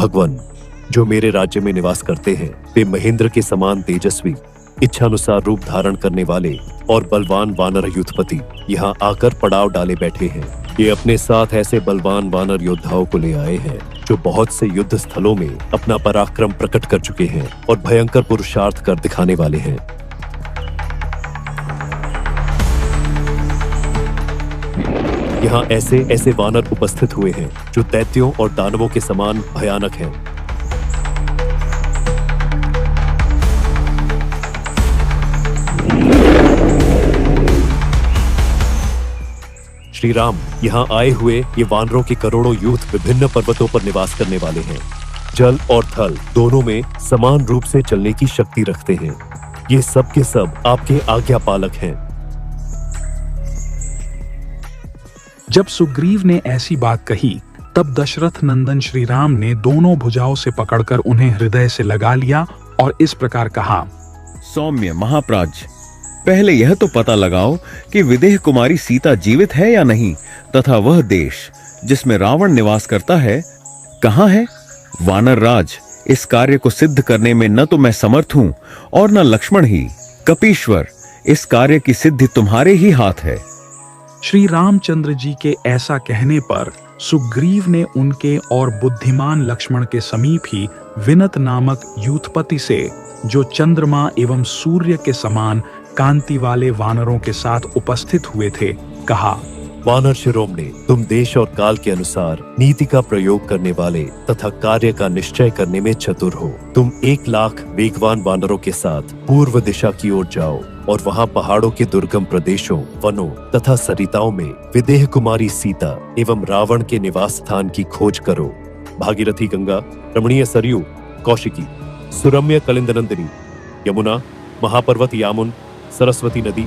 भगवान, जो मेरे राज्य में निवास करते हैं वे महेंद्र के समान तेजस्वी, इच्छानुसार रूप धारण करने वाले और बलवान वानर युद्धपति यहाँ आकर पड़ाव डाले बैठे हैं। ये अपने साथ ऐसे बलवान वानर योद्धाओं को ले आए हैं जो बहुत से युद्ध स्थलों में अपना पराक्रम प्रकट कर चुके हैं और भयंकर पुरुषार्थ कर दिखाने वाले हैं। यहाँ ऐसे ऐसे वानर उपस्थित हुए हैं जो दैत्यों और दानवों के समान भयानक हैं। श्री राम, यहाँ आए हुए ये वानरों के करोड़ों यूथ विभिन्न पर्वतों पर निवास करने वाले हैं। जल और थल दोनों में समान रूप से चलने की शक्ति रखते हैं। ये सब के सब आपके आज्ञा पालक हैं। जब सुग्रीव ने ऐसी बात कही तब दशरथ नंदन श्री राम ने दोनों भुजाओं से पकड़कर उन्हें हृदय से लगा लिया और इस प्रकार कहा, सौम्य महाप्राज्य, पहले यह तो पता लगाओ कि विदेह कुमारी सीता जीवित है या नहीं, तथा वह देश जिसमें रावण निवास करता है कहाँ है? वानर राज, इस कार्य को सिद्ध करने में न तो मैं समर्थ हूं और न लक्ष्मण ही। कपीश्वर, इस कार्य की सिद्धि तुम्हारे ही हाथ है। श्री रामचंद्र जी के ऐसा कहने पर सुग्रीव ने उनके और बुद्धिमान लक्ष्मण के समीप ही विनत नामक यूथपति से, जो चंद्रमा एवं सूर्य के समान कांति वाले वानरों के साथ उपस्थित हुए थे, कहा, वानर शिरोमणि, तुम देश और काल के अनुसार नीति का प्रयोग करने वाले तथा कार्य का निश्चय करने में चतुर हो। तुम 1,00,000 वेगवान वानरों के साथ पूर्व दिशा की ओर जाओ और वहाँ पहाड़ों के दुर्गम प्रदेशों, वनों तथा सरिताओं में विदेह कुमारी सीता एवं रावण के निवास स्थान की खोज करो। भागीरथी गंगा, रमणीय सरयू, कौशिकी, सुरम्य कलिंदनंदिनी, यमुना, महापर्वत यामुन, सरस्वती नदी,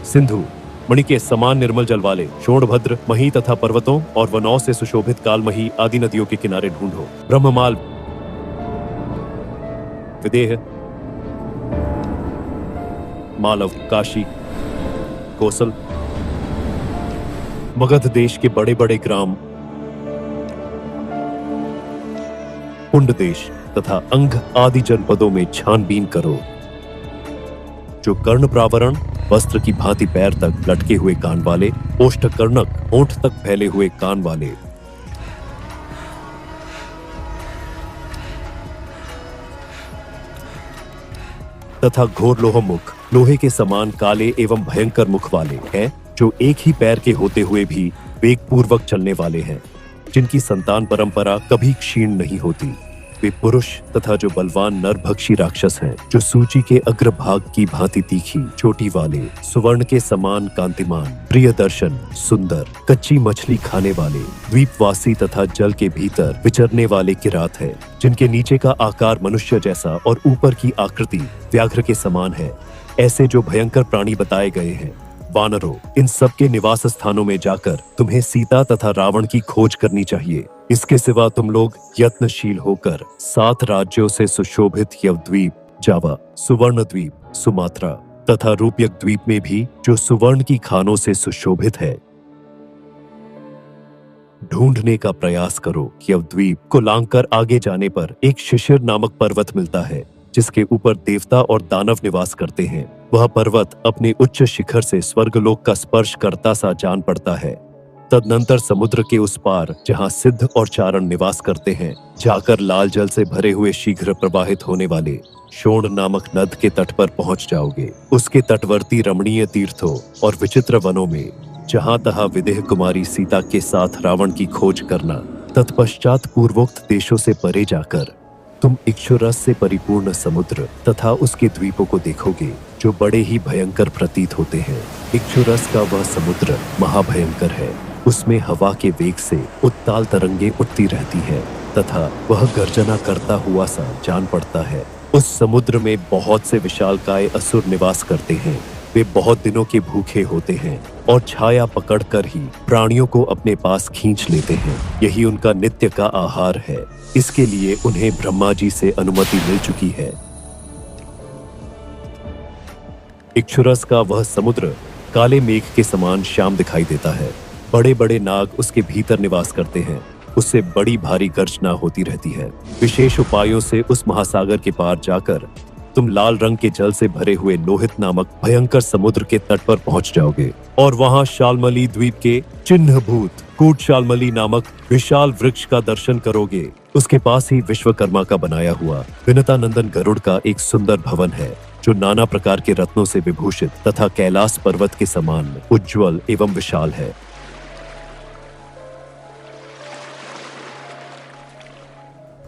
सिंधु, मणि के समान निर्मल जल वाले शोणभद्र, मही तथा पर्वतों और वनों से सुशोभित कालमही आदि नदियों के किनारे ढूंढो। ब्रह्ममाल, विदेह, मालव, काशी, कोसल, मगध देश के बड़े बड़े ग्राम, पुंड देश तथा अंग आदि जनपदों में छानबीन करो। जो कर्ण प्रावरण, वस्त्र की भांति पैर तक लटके हुए कान वाले, ओष्ठ कर्णक, होंठ तक फैले हुए कान वाले, तथा घोर लोहमुख, लोहे के समान काले एवं भयंकर मुख वाले हैं, जो एक ही पैर के होते हुए भी वेग पूर्वक चलने वाले हैं, जिनकी संतान परंपरा कभी क्षीण नहीं होती। वे पुरुष तथा जो बलवान नरभक्षी राक्षस हैं, जो सूची के अग्रभाग की भांति तीखी चोटी वाले, सुवर्ण के समान कांतिमान, प्रिय दर्शन, सुंदर, कच्ची मछली खाने वाले, द्वीपवासी तथा जल के भीतर विचरने वाले किरात है, जिनके नीचे का आकार मनुष्य जैसा और ऊपर की आकृति व्याघ्र के समान है। ऐसे जो भयंकर प्राणी बताए गए हैं, वानरों, इन सब के निवास स्थानों में जाकर तुम्हें सीता तथा रावण की खोज करनी चाहिए। इसके सिवा तुम लोग यत्नशील होकर 7 राज्यों से सुशोभित यवद्वीप, जावा, सुवर्ण द्वीप, सुमात्रा तथा रूपयक द्वीप में भी जो सुवर्ण की खानों से सुशोभित है, ढूंढने का प्रयास करो। यवद्वीप को लांघकर आगे जाने पर एक शिशिर नामक पर्वत मिलता है, जिसके ऊपर देवता और दानव निवास करते हैं। वह पर्वत अपने उच्च शिखर से स्वर्गलोक का स्पर्श करता सा जान पड़ता है। तदनंतर समुद्र के उस पार, जहाँ सिद्ध और चारण निवास करते हैं, जाकर लाल जल से भरे हुए शीघ्र प्रवाहित होने वाले शोण नामक नद के तट पर पहुंच जाओगे। उसके तटवर्ती रमणीय तीर्थों और विचित्र वनों में जहाँ तहाँ विदेह कुमारी सीता के साथ रावण की खोज करना। तत्पश्चात पूर्वोक्त देशों से परे जाकर तुम इक्षुरस से परिपूर्ण समुद्र तथा उसके द्वीपों को देखोगे, जो बड़े ही भयंकर प्रतीत होते हैं। इक्षुरस का वह समुद्र महाभयंकर है। उसमें हवा के वेग से उत्ताल तरंगे उठती रहती है तथा वह गर्जना करता हुआ सा जान पड़ता है। उस समुद्र में बहुत से विशालकाय असुर निवास करते हैं। वे बहुत दिनों के भूखे होते हैं और छाया पकड़कर ही प्राणियों को अपने पास खींच लेते हैं। यही उनका नित्य का आहार है। इसके लिए उन्हें ब्रह्मा जी से अनुमति मिल चुकी है। इक्षुरस का वह समुद्र काले मेघ के समान श्याम दिखाई देता है। बड़े बड़े नाग उसके भीतर निवास करते हैं। उससे बड़ी भारी गर्जना होती रहती है। विशेष उपायों से उस महासागर के पार जाकर तुम लाल रंग के जल से भरे हुए लोहित नामक भयंकर समुद्र के तट पर पहुंच जाओगे और वहां शालमली द्वीप के चिन्हभूत कूट शालमली नामक विशाल वृक्ष का दर्शन करोगे। उसके पास ही विश्वकर्मा का बनाया हुआ विनतानंदन गरुड़ का एक सुंदर भवन है, जो नाना प्रकार के रत्नों से विभूषित तथा कैलाश पर्वत के समान उज्ज्वल एवं विशाल है।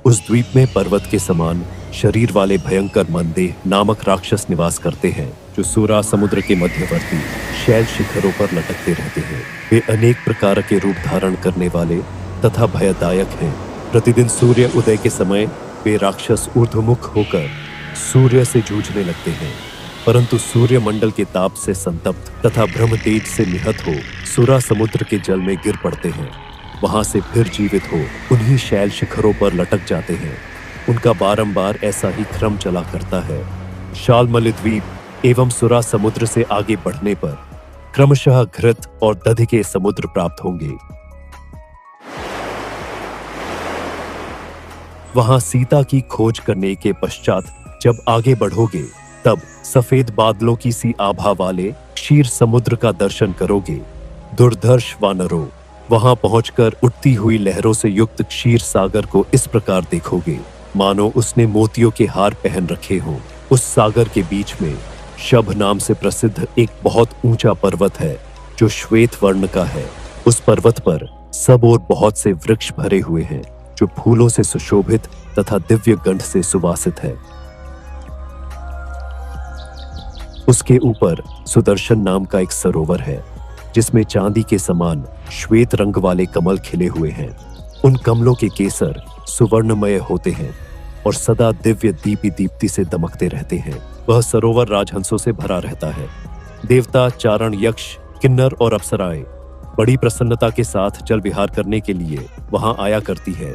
उस द्वीप में पर्वत के समान शरीर वाले भयंकर मनदेह नामक राक्षस निवास करते हैं, जो सूरा समुद्र के मध्यवर्ती शैल शिखरों पर लटकते रहते हैं। वे अनेक प्रकार के रूप धारण करने वाले तथा भयदायक हैं। प्रतिदिन सूर्य उदय के समय वे राक्षस ऊर्ध्वमुख होकर सूर्य से जूझने लगते हैं, परंतु सूर्य मंडल के ताप से संतप्त तथा ब्रह्म तेज से निहत हो सूरा समुद्र के जल में गिर पड़ते हैं। वहां से फिर जीवित हो उन्हीं शैल शिखरों पर लटक जाते हैं। उनका बारंबार ऐसा ही क्रम चला करता है। शालमली द्वीप एवं सुरा समुद्र से आगे बढ़ने पर क्रमशः घृत और दधि के समुद्र प्राप्त होंगे। वहां सीता की खोज करने के पश्चात जब आगे बढ़ोगे, तब सफेद बादलों की सी आभा वाले क्षीर समुद्र का दर्शन करोगे। दुर्धर्ष वानरों, वहां पहुंचकर उठती हुई लहरों से युक्त क्षीर सागर को इस प्रकार देखोगे मानो उसने मोतियों के हार पहन रखे हों। उस सागर के बीच में शभ नाम से प्रसिद्ध एक बहुत ऊंचा पर्वत है, जो श्वेत वर्ण का है। उस पर्वत पर सब ओर बहुत से वृक्ष भरे हुए हैं, जो फूलों से सुशोभित तथा दिव्य गंध से सुवासित है। उसके ऊपर सुदर्शन नाम का एक सरोवर है, जिसमें चांदी के समान श्वेत रंग वाले कमल खिले हुए हैं। उन कमलों के केसर सुवर्णमय होते हैं और सदा दिव्य दीपी दीप्ति से दमकते रहते हैं। वह सरोवर राजहंसों से भरा रहता है। देवता, चारण, यक्ष, किन्नर और अप्सराएं बड़ी प्रसन्नता के साथ जल विहार करने के लिए वहां आया करती है।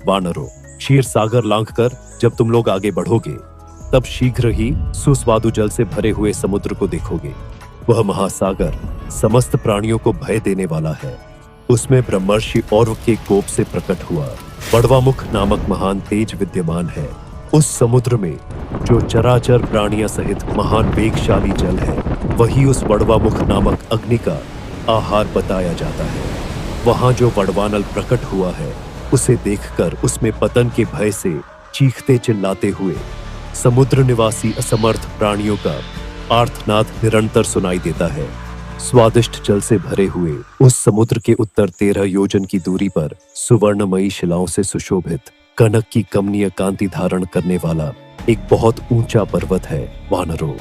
वानरों, क्षीर सागर लांघकर जब तुम लोग आगे बढ़ोगे, तब शीघ्र ही सुस्वादु जल से भरे हुए समुद्र को देखोगे। वह महासागर समस्त प्राणियों को भय देने वाला है। उसमें ब्रह्मर्षि औरव के कोप से प्रकट हुआ बड़वामुख नामक महान तेज विद्यमान है। उस समुद्र में जो चराचर प्राणियों सहित महान वेगशाली जल है, वही उस बड़वामुख नामक अग्नि का आहार बताया जाता है। वहां जो बड़वानल प्रकट हुआ है, उसे देखकर उसमें पतन के भय से चीखते चिल्लाते हुए समुद्र निवासी असमर्थ प्राणियों का आर्तनाद निरंतर सुनाई देता है। स्वादिष्ट जल से भरे हुए उस समुद्र के उत्तर 13 योजन की दूरी पर सुवर्णमयी शिलाओं से सुशोभित कनक की कमनीय कांति धारण करने वाला एक बहुत ऊंचा पर्वत है। वानरों,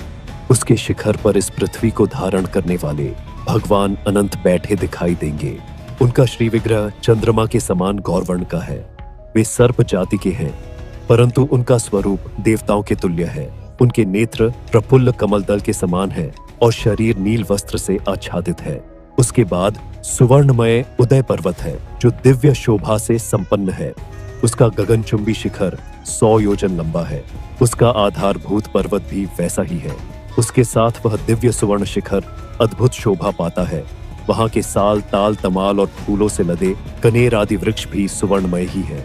उसके शिखर पर इस पृथ्वी को धारण करने वाले भगवान अनंत बैठे दिखाई देंगे। उनका श्री विग्रह चंद्रमा के समान गौरवर्ण का है। वे सर्प जाति के हैं, परंतु उनका स्वरूप देवताओं के तुल्य है। उनके नेत्र प्रफुल्ल कमल दल के समान है और शरीर नील वस्त्र से आच्छादित है। उसके बाद सुवर्णमय उदय पर्वत है, जो दिव्य शोभा से संपन्न है। उसका गगनचुंबी शिखर 100 योजन लंबा है। उसका आधारभूत पर्वत भी वैसा ही है। उसके साथ वह दिव्य सुवर्ण शिखर अद्भुत शोभा पाता है। वहां के साल, ताल, तमाल और फूलों से लदे कनेर आदि वृक्ष भी सुवर्णमय ही है।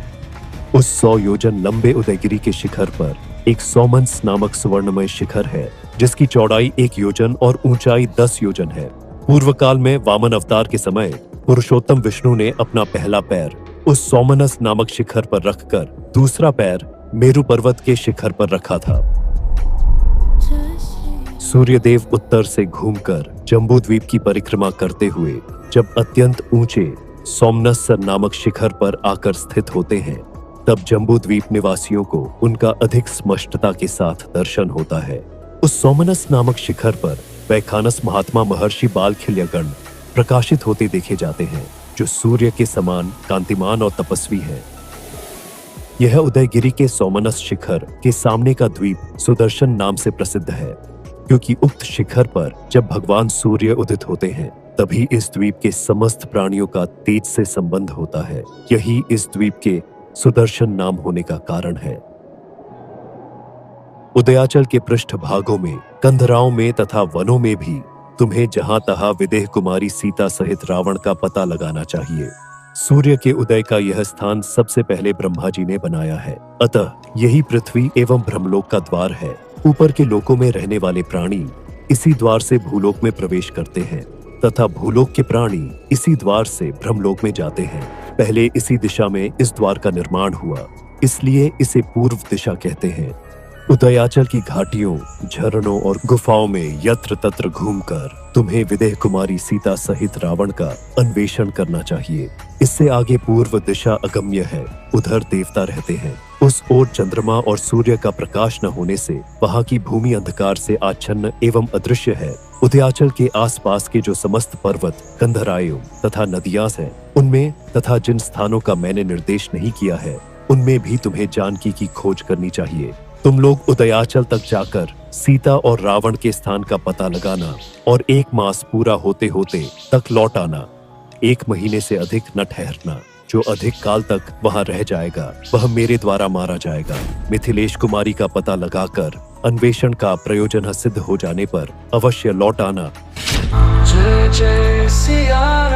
उस 100 योजन लंबे उदयगिरी के शिखर पर एक सौमंस नामक सुवर्णमय शिखर है, जिसकी चौड़ाई 1 योजन और ऊंचाई 10 योजन है। पूर्व काल में वामन अवतार के समय पुरुषोत्तम विष्णु ने अपना पहला पैर उस सौमनस नामक शिखर पर रखकर दूसरा पैर मेरु पर्वत के शिखर पर रखा था। सूर्यदेव उत्तर से घूमकर जम्बू द्वीप की परिक्रमा करते हुए जब अत्यंत ऊंचे सोमनस्सर नामक शिखर पर आकर स्थित होते हैं, तब जम्बू द्वीप निवासियों को उनका अधिक स्पष्टता के साथ दर्शन होता है। उस सोमनस नामक शिखर पर वैखानस महात्मा महर्षि बालखिल्यगण प्रकाशित होते देखे जाते हैं, जो सूर्य के समान कांतिमान और तपस्वी हैं। यह उदयगिरी के सोमनस शिखर के सामने का द्वीप सुदर्शन नाम से प्रसिद्ध है, क्योंकि उक्त शिखर पर जब भगवान सूर्य उदित होते हैं, तभी इस द्वीप के समस्त प्राणियों का तेज से संबंध होता है। यही इस द्वीप के सुदर्शन नाम होने का कारण है। उदयाचल के पृष्ठ भागों में, कंदराओं में तथा वनों में भी तुम्हें जहां तहां विदेह कुमारी सीता सहित रावण का पता लगाना चाहिए। सूर्य के उदय का यह स्थान सबसे पहले ब्रह्मा जी ने बनाया है, अतः यही पृथ्वी एवं ब्रह्मलोक का द्वार है। ऊपर के लोकों में रहने वाले प्राणी इसी द्वार से भूलोक में प्रवेश करते हैं तथा भूलोक के प्राणी इसी द्वार से ब्रह्मलोक में जाते हैं। पहले इसी दिशा में इस द्वार का निर्माण हुआ, इसलिए इसे पूर्व दिशा कहते हैं। उदयाचल की घाटियों, झरनों और गुफाओं में यत्र तत्र घूमकर तुम्हें विदेह कुमारी सीता सहित रावण का अन्वेषण करना चाहिए। इससे आगे पूर्व दिशा अगम्य है, उधर देवता रहते हैं। उस ओर चंद्रमा और सूर्य का प्रकाश न होने से वहां की भूमि अंधकार से आच्छन्न एवं अदृश्य है। उदयाचल के आसपास के जो समस्त पर्वत, कंधरायु तथा नदियां हैं, उनमें तथा जिन स्थानों का मैंने निर्देश नहीं किया है, उनमें भी तुम्हें जानकी की खोज करनी चाहिए। तुम लोग उदयाचल तक जाकर सीता और रावण के स्थान का पता लगाना और 1 मास पूरा होते होते तक लौट आना। 1 महीने से अधिक न ठहरना। जो अधिक काल तक वहां रह जाएगा वह मेरे द्वारा मारा जाएगा। मिथिलेश कुमारी का पता लगाकर अन्वेषण का प्रयोजन सिद्ध हो जाने पर अवश्य लौट आना। जय जय सिया